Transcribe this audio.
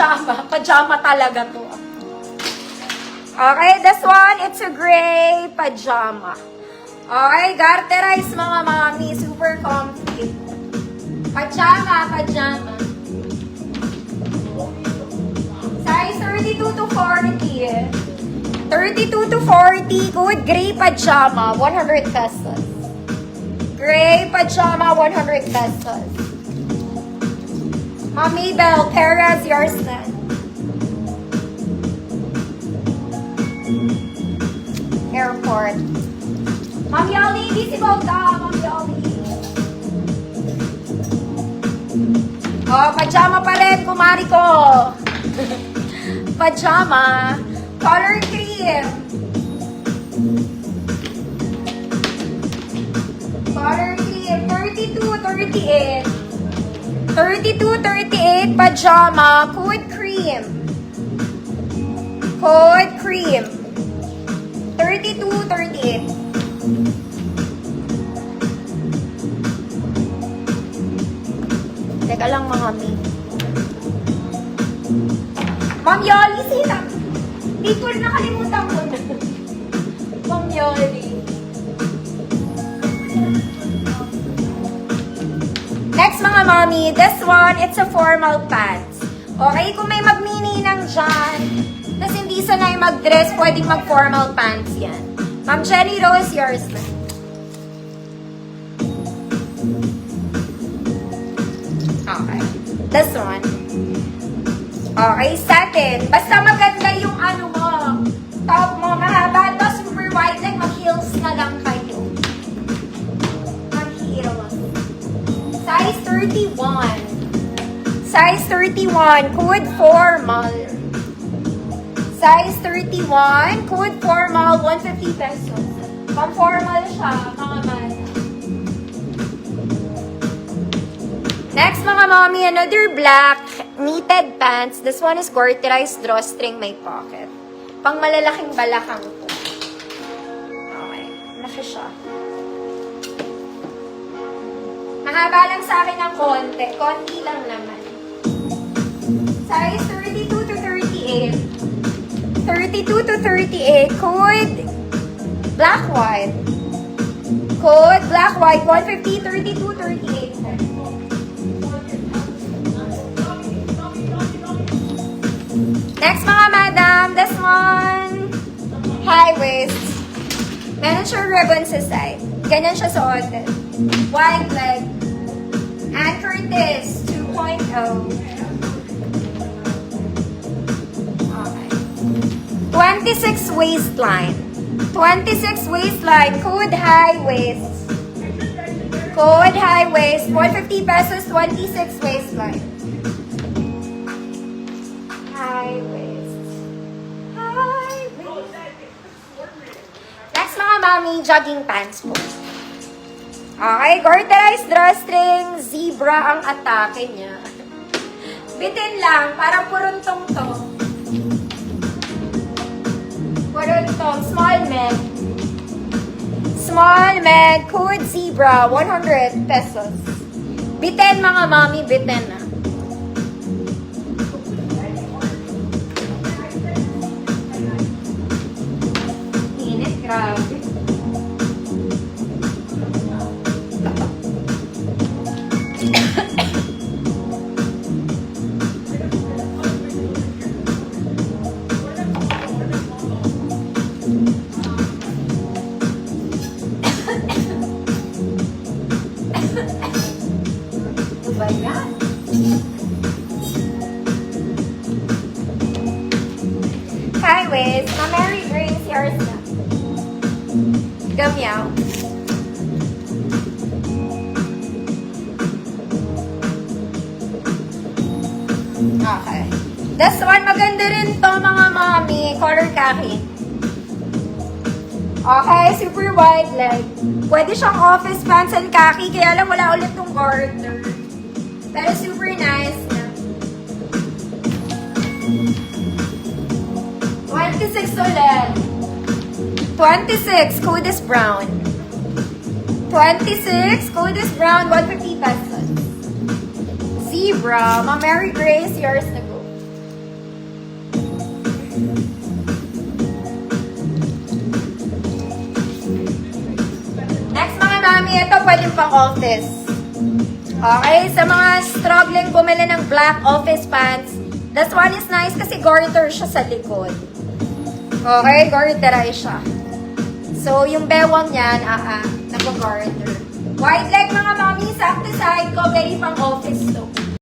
pajama. Pajama talaga to. Okay, this one, it's a gray pajama. Okay, garterize mga mami. Super comfy. Pajama, pajama. Size 32 to 40. 32 to 40, good gray pajama, 100 pesos. Gray pajama, 100 pesos. Mami Bell, Perez, yours na. Airport. Mami Oli, visible ka, Mami Oli. Oh, pajama pa rin, kumari ko. Pajama. Color cream. Color cream. 32, 38. 32, 38. Pajama. Code cream. Code cream. 32, 38. Teka lang mga mi. Ma'am Yoli, sila. Di ko rin nakalimutan ko na. Ma'am Yoli. Next mga mami, this one, it's a formal pants. Okay, kung may magmininang dyan, tas hindi sanay mag-dress, pwedeng mag-formal pants yan. Ma'am Jenny Rose, yours na. Okay, this one. Okay, satin. Basta maganda yung ano mo. Top mo, mahaba to, super wide leg, mag-heels na lang kayo. Mag-heels. Size 31. Size 31, code formal. Size 31, code formal, 150 pesos. Pang-formal siya, mga man. Next mga mommy, another black knitted pants. This one is garterized drawstring, may pocket. Pang malalaking balakang to. Okay, laki siya. Mahaba lang sa akin ng konti. Konti lang naman. Size 32 to 38. 32 to 38. Code black white. Code black white. 150, 32, 38. Next mga madam, this one, high waist. Meron siyang ribbon sa side. Ganyan siya suot. Wide leg. Anchor this 2.0. Okay. 26 waistline. 26 waistline. Code high waist. Code high waist. 150 pesos, 26 waistline. High waist. High waist. Next mga mami, jogging pants po. Okay, garterized drawstring, zebra ang atake niya. Bitin lang, parang puruntong to. Puruntong, small med. Small med, code zebra, 100 pesos. Bitin mga mami, bitin na. Grabe. Ano ba yan? Hi, Wiz. Mary Grace, yours na. Gamyaw. Okay. This one, maganda rin to mga mami. Color khaki. Okay, super wide leg. Pwede siyang office pants and khaki, kaya lang wala ulit tong garter. Pero super nice na. 26 ulit. 26, code is brown. 26, code is brown, 150 pesos. Zebra, Ma Mary Grace, yours na go. mami, ito pwedeng pang office. Okay, sa mga struggling bumili ng black office pants, this one is nice kasi garter siya sa likod. Okay, garterize siya. So, yung bewang niyan, nag-garter. Wide leg mga mami, sakto side ko, very pang office to.